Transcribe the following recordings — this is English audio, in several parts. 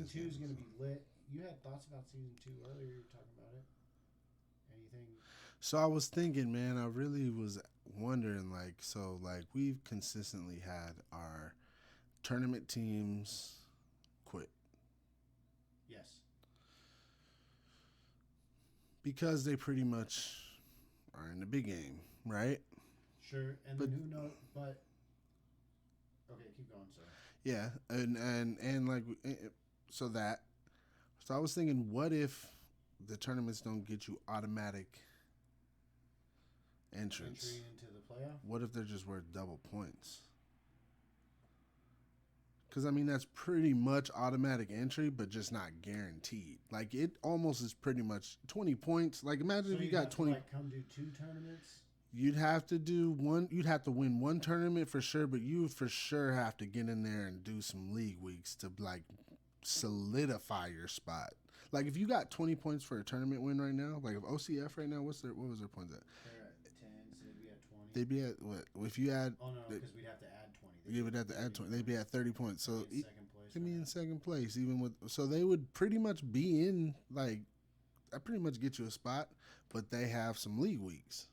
season 2 is going to be lit. You had thoughts about season 2 earlier. You were talking about it. Anything? So I was thinking, man, I really was wondering, like, so like we've consistently had our tournament teams quit Yes. because they pretty much are in the big game, right? Sure. And But then who knows? But okay, keep going. Sorry. yeah, and like so that. So I was thinking, what if the tournaments don't get you automatic Entry entrance? into the playoff. What if they're just worth double points? Because I mean, that's pretty much automatic entry, but just not guaranteed. Like it almost is pretty much 20 points. Like imagine So if you you'd got have to 20. like come do 2 tournaments. You'd have to do one. You'd have to win one tournament for sure, but you for sure have to get in there and do some league weeks to like solidify your spot. Like if you got 20 points for a tournament win right now, like if OCF right now, what was their points at? They're at 10, so they'd be at 20. They'd be at what? If you add, Oh no, because we'd have to add 20. you would have to add 20. They'd be at 30 points. So They'd be in second place they'd right be in now. second place, even with. So they would pretty much be in like. I pretty much get you a spot, but they have some league weeks.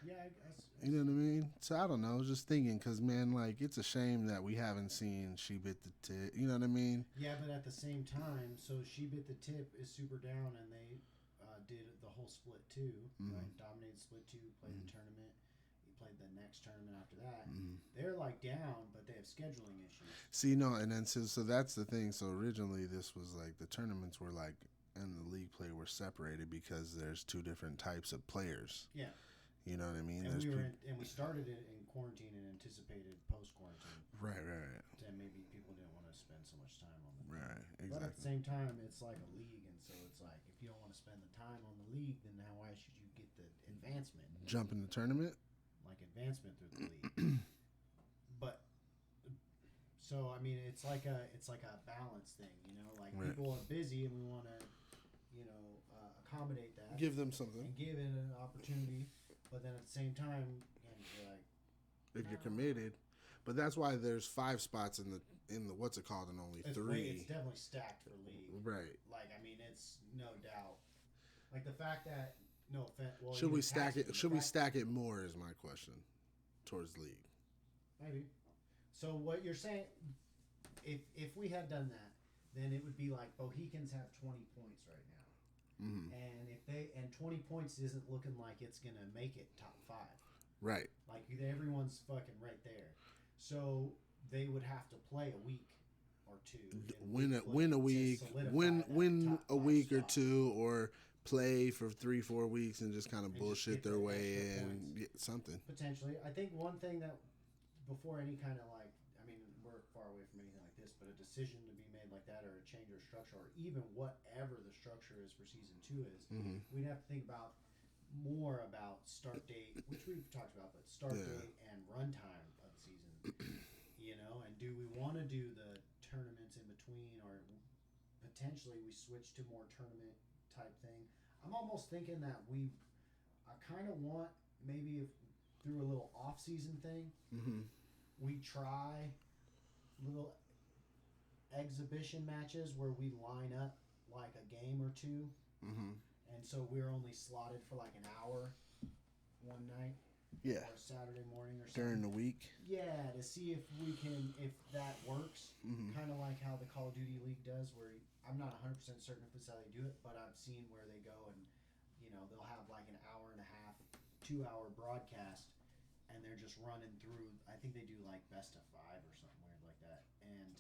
Yeah, I guess. You know what I mean? So I don't know. I was just thinking, because man, like it's a shame that we haven't seen She Bit the Tit. You know what I mean? Yeah, but at the same time, so She Bit the Tip is super down, and they did the whole split two, right? Dominated split two, played the tournament. He played the next tournament after that. They're like down, but they have scheduling issues. See, no, and then so that's the thing. So originally, this was like the tournaments were like, and the league play were separated because there's two different types of players. Yeah. You know what I mean? And we started it in quarantine and anticipated post quarantine. Right. And maybe people didn't want to spend so much time on the Right, exactly. But at the same time, it's like a league, and so it's like if you don't want to spend the time on the league, then why should you get the advancement? Jump in the tournament? Like advancement through the league. But so I mean, it's like a balance thing, you know. Like Right. people are busy, and we want to, accommodate that. Give them something. And give it an opportunity, but then at the same time, you're like, If you're committed. But that's why there's 5 spots in the what's it called, and only 3. It's definitely stacked for league. Right. Like I mean, it's no doubt. Like the fact that no offense. Well, Should we stack it? Should we stack it more? Is my question towards league. Maybe. So what you're saying, if we had done that, then it would be like Bohicans have 20 points right now. Mm-hmm. And 20 points isn't looking like it's gonna make it top 5. Right. Like everyone's fucking right there, so they would have to play a week or two, Win a week, win a week or two, or play for 3-4 weeks and just kind of bullshit their way in. Get something. Potentially, I think one thing that before any kind of like, I mean, we're far away from anything like this, but a decision to be made like that, or a change or structure, or even whatever the structure is for season 2 is, we'd have to think about more about start date, which we've talked about, but start date and runtime of the season. And do we want to do the tournaments in between, or potentially we switch to more tournament type thing? I'm almost thinking that I kind of want maybe if through a little off season thing, we try little exhibition matches where we line up like a game or two. And so we're only slotted for like an hour one night. Yeah. Or Saturday morning or something. During the week. Yeah, to see if that works. Kind of like how the Call of Duty League does, where I'm not 100% certain if this is how they do it, but I've seen where they go and, they'll have like an hour and a half, 2-hour broadcast, and they're just running through, I think they do like best of 5 or something weird like that. And,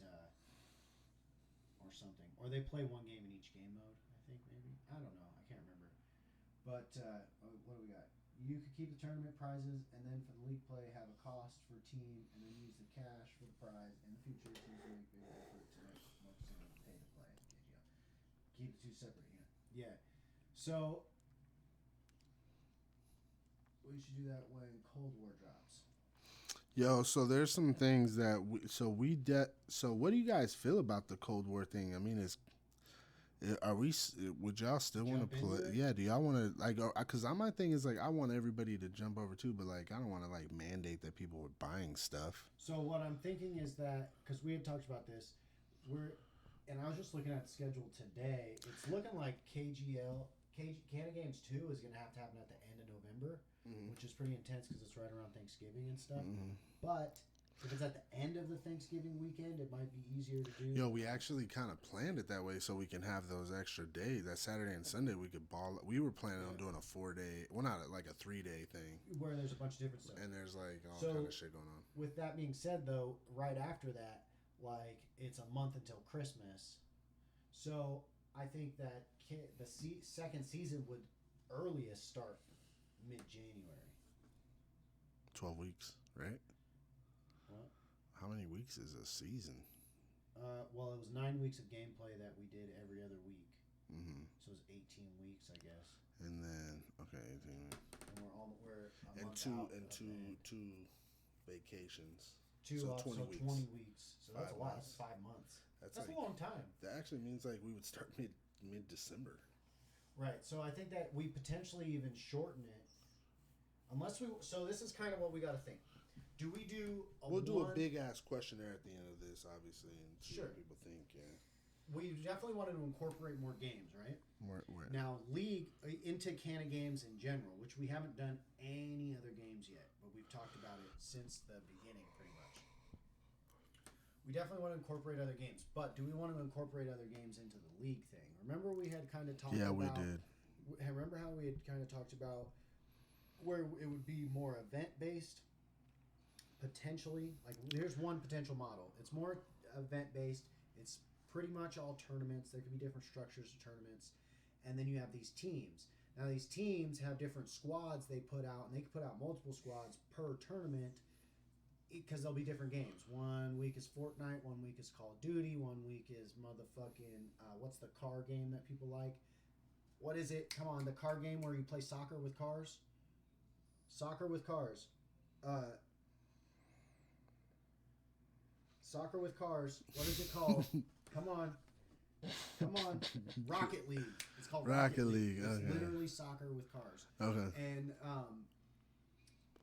or something. Or they play one game in each game mode, I think, maybe. I don't know. I can't remember. But what do we got? You could keep the tournament prizes, and then for the league play, have a cost for team, and then use the cash for the prize. In the future, teams will make big effort to make more percent pay to play. Keep the two separate. Yeah. So we should do that when Cold War drops. Yo, so there's some things that so what do you guys feel about the Cold War thing? I mean, would y'all still want to play? Yeah, do y'all want to, like, because my thing is, like, I want everybody to jump over too, but, like, I don't want to, like, mandate that people are buying stuff. So what I'm thinking is that, because we had talked about this, and I was just looking at the schedule today. It's looking like Canna Games 2 is going to happen at the end of November, which is pretty intense because it's right around Thanksgiving and stuff. But if it's at the end of the Thanksgiving weekend, it might be easier to do. We actually kind of planned it that way so we can have those extra days. That Saturday and Sunday we could ball. We were planning on doing a 4-day, well, not like a 3-day thing. Where there's a bunch of different stuff. And there's like all kind of shit going on. With that being said, though, right after that, like it's a month until Christmas. So I think that the second season would earliest start mid-January. 12 weeks, right? What? How many weeks is a season? Well, it was 9 weeks of gameplay that we did every other week. So it was 18 weeks, I guess. And then 18 weeks. And we're a month two out two vacations. So 20 weeks. 20 weeks. So that's a lot. Months. That's 5 months. That's like, a long time. That actually means like we would start mid-December. Right. So I think that we potentially even shorten it, unless we. So this is kind of what we got to think. Do we do? We'll do a big ass questionnaire at the end of this, obviously, and see what people think. Yeah. We definitely wanted to incorporate more games, right? Where? Now, League into Kanna Games in general, which we haven't done any other games yet, but we've talked about it since the beginning, pretty much. We definitely want to incorporate other games, but do we want to incorporate other games into the League thing? Remember we had kind of talked about... Yeah, we did. Remember how we had kind of talked about where it would be more event-based, potentially? Like, there's one potential model. It's more event-based. It's pretty much all tournaments. There could be different structures of tournaments. And then you have these teams. Now, these teams have different squads they put out, and they can put out multiple squads per tournament because there'll be different games. 1 week is Fortnite, 1 week is Call of Duty, 1 week is motherfucking, what's the car game that people like? What is it? Come on, the car game where you play soccer with cars? Soccer with cars. Soccer with cars. What is it called? Come on. Rocket League. It's called Rocket League. It's literally soccer with cars. Okay. And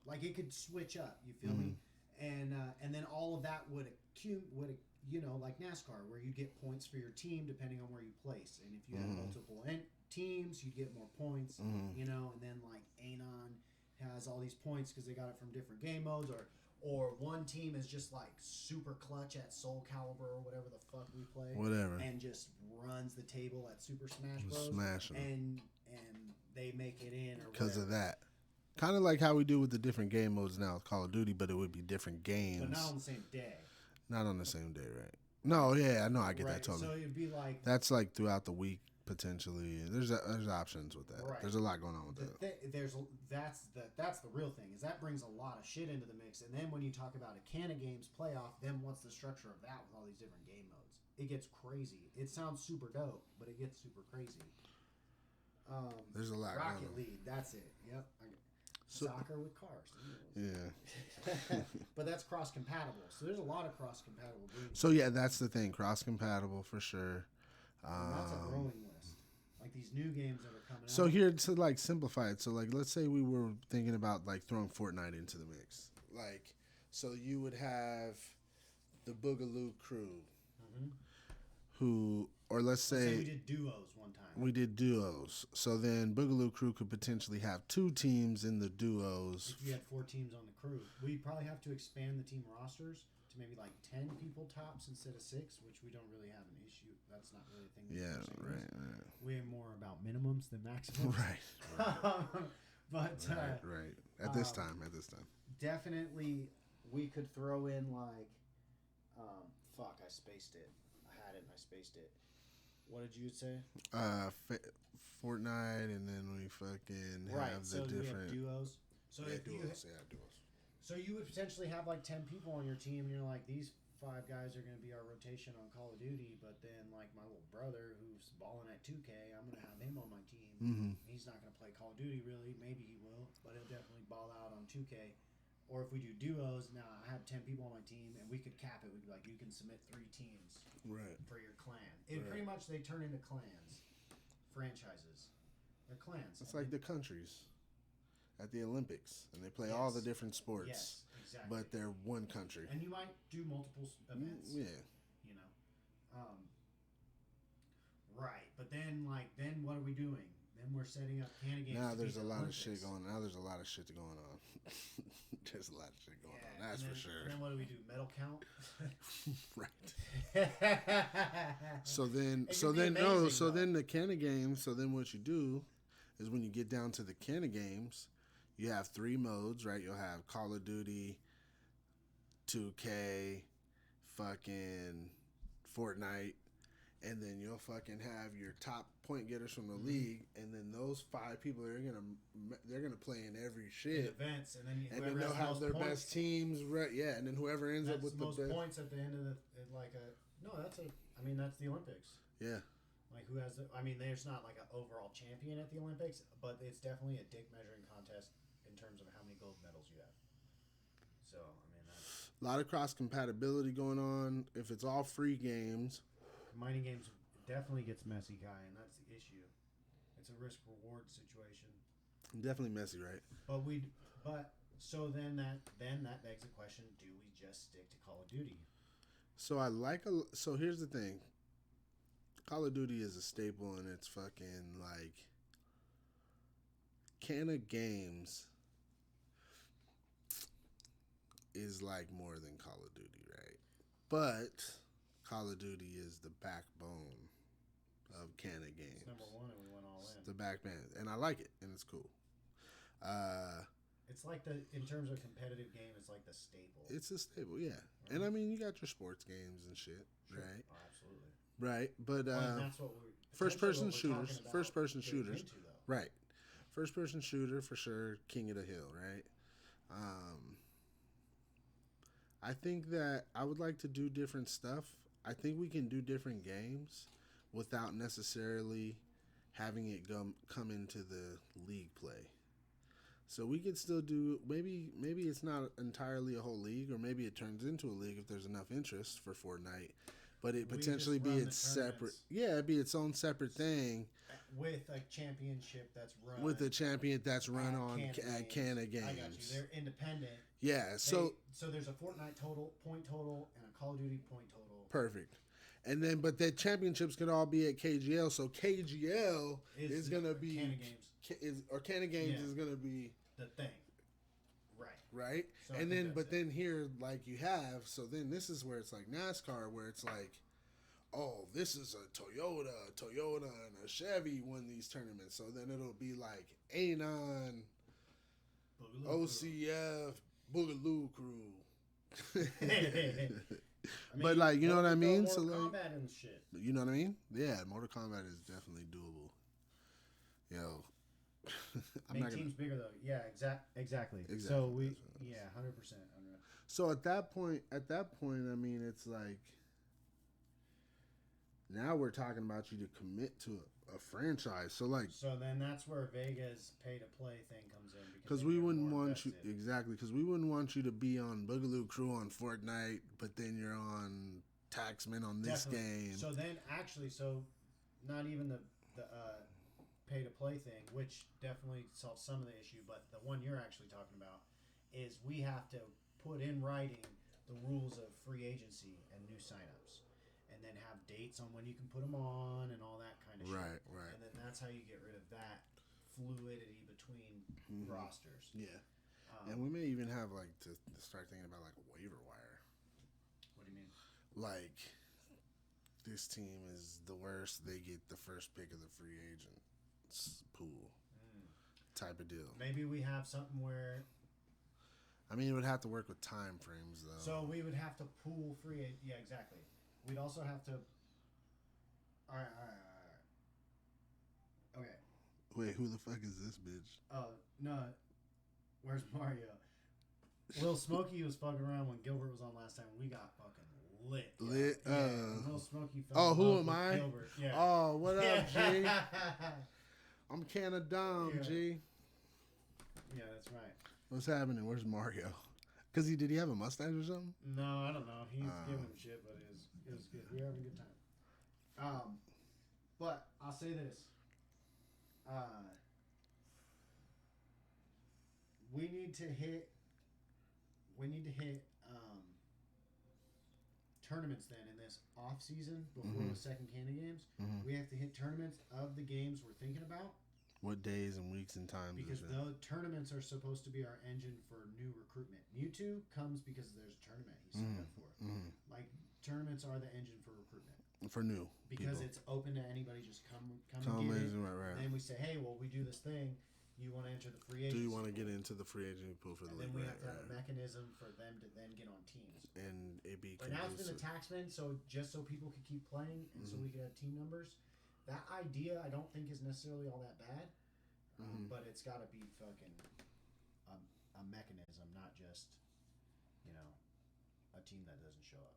like it could switch up. You feel me? And then all of that would like NASCAR, where you get points for your team depending on where you place. And if you have multiple teams, you get more points. And then like Anon has all these points because they got it from different game modes, or one team is just like super clutch at Soul Calibur or whatever the fuck we play. Whatever. And just runs the table at Super Smash Bros. Smashing and they make it in or because of that. Kind of like how we do with the different game modes now with Call of Duty, but it would be different games. But not on the same day. Not on the same day, right? No, yeah, I know, I get that totally. So it'd be like... That's like throughout the week, potentially. There's options with that. Right. There's a lot going on with that. That's the real thing, is that brings a lot of shit into the mix. And then when you talk about a Kanna Games playoff, then what's the structure of that with all these different game modes? It gets crazy. It sounds super dope, but it gets super crazy. There's a lot Rocket going on. League, that's it. Yep. Soccer with cars. Yeah. But that's cross-compatible. So there's a lot of cross-compatible games. So yeah, that's the thing. Cross-compatible for sure. And that's a growing list. Like these new games that are coming out. So here to like simplify it. So like let's say we were thinking about like throwing Fortnite into the mix. Like so you would have the Boogaloo Krew. Who, or let's say we did duos one time. We did duos. So then Boogaloo Krew could potentially have 2 teams in the duos. If you had 4 teams on the crew. We probably have to expand the team rosters to maybe like 10 people tops instead of 6, which we don't really have an issue. That's not really a thing. Yeah, right. We're more about minimums than maximums. Right. But right. At this time. Definitely we could throw in like fuck, I spaced it. I had it and I spaced it. What did you say? Fortnite, and then we fucking have the different we have duos. So duos. So you would potentially have like 10 people on your team, and you're like, these 5 guys are going to be our rotation on Call of Duty, but then like my little brother who's balling at 2K, I'm going to have him on my team. He's not going to play Call of Duty really. Maybe he will, but he'll definitely ball out on 2K. Or if we do duos, now I have 10 people on my team, and we could cap it. We'd be like, you can submit 3 teams for your clan. Pretty much they turn into clans, franchises. They're clans. It's like the countries at the Olympics, and they play all the different sports. Yes, exactly. But they're one country. And you might do multiple events. Yeah. You know, Right, but then what are we doing? Then we're setting up Kanna games. Now there's a lot Olympics. of shit going. Now there's a lot of shit going on. There's a lot of shit going on. That's for sure. And then what do we do? Medal count. Right. So then the Kanna games. So then what you do is when you get down to the Kanna games, you have 3 modes, right? You'll have Call of Duty, 2K, fucking Fortnite, and then you'll fucking have your top point getters from the league, and then those 5 people they're gonna play in every shit events, and then they'll have their best teams, right? Yeah, and then whoever ends up with the most best points at the end of that's the Olympics. Yeah. Like who has there's not like an overall champion at the Olympics, but it's definitely a dick measuring contest in terms of how many gold medals you have. So that's a lot of cross compatibility going on. If it's all free games, mining games definitely gets messy, Kai, and that's the issue. It's a risk reward situation. Definitely messy, right? So then that begs the question: do we just stick to Call of Duty? So here's the thing. Call of Duty is a staple, and it's fucking like Kanna games is like more than Call of Duty, right? But Call of Duty is the backbone of Kanna games. It's number 1, and we went all in. It's the backbone, and I like it, and it's cool. It's like in terms of competitive game, it's like the staple. It's a staple, yeah. Right. And you got your sports games and shit, sure. right? Oh, absolutely. Right, but that's what first-person shooters, into, right? First-person shooter for sure, king of the hill, right? I think that I would like to do different stuff. I think we can do different games without necessarily having it come into the league play. So we could still do maybe it's not entirely a whole league, or maybe it turns into a league if there's enough interest for Fortnite. But it potentially be its separate. Yeah, it'd be its own separate thing. With a championship that's run. With a champion that's run on Kanna games. I got you. They're independent. Yeah, so there's a Fortnite point total, and a Call of Duty point total. Perfect. And then, but the championships could all be at KGL. So KGL is going to be Kanna games is going to be the thing. Right. So and then, but then here, like you have, so then this is where it's like NASCAR, where it's like, oh, this is a Toyota, and a Chevy won these tournaments. So then it'll be like Anon, OCF, Boogaloo Crew. But like, you know what I mean? So like, Kombat and shit. You know what I mean? Yeah, Mortal Kombat is definitely doable. Yo. Make teams bigger though. Yeah, exactly. So 100%. So at that point, I mean, it's like now we're talking about you to commit to a franchise. So then that's where Vega's pay to play thing comes in, because we wouldn't want you because we wouldn't want you to be on Boogaloo Crew on Fortnite, but then you're on Taxman on this game. So then not even the pay to play thing, which definitely solves some of the issue, but the one you're actually talking about is we have to put in writing the rules of free agency and new signups, and then have dates on when you can put them on and all that kind of shit. Right. And then that's how you get rid of that fluidity between rosters. Yeah. And we may even have to start thinking about like a waiver wire. What do you mean? Like, this team is the worst, they get the first pick of the free agent pool type of deal. Maybe we have something where, I mean, it would have to work with time frames though. So we would have to pool yeah, exactly. We'd also have to all right. Okay. Wait, who the fuck is this bitch? Oh, no. Where's Mario? Lil Smokey was fucking around when Gilbert was on last time. We got fucking lit. Lil Smokey fell in who love am with I? Gilbert. Yeah. Oh, what up, G? I'm Kanna Dom, G. Yeah, that's right. What's happening? Where's Mario? Because did he have a mustache or something? No, I don't know. He's giving him shit, but it was good. We were having a good time. But I'll say this. We need to hit tournaments then in this off season before the second Kanna games. We have have to hit tournaments of the games we're thinking about. What days and weeks and times? Because the tournaments are supposed to be our engine for new recruitment. Mewtwo comes because there's a tournament he's signed up for. Like, tournaments are the engine for recruitment. For new because people. It's open to anybody. Just come and get it. Right. And then we say, hey, well, we do this thing. You want to enter the free agent? Do you want to get into the free agent pool for the league? Then we have to have a mechanism for them to then get on teams. And it be right now it's been the taxman, so just so people could keep playing and so we could have team numbers. That idea I don't think is necessarily all that bad, but it's got to be fucking a mechanism, not just a team that doesn't show up.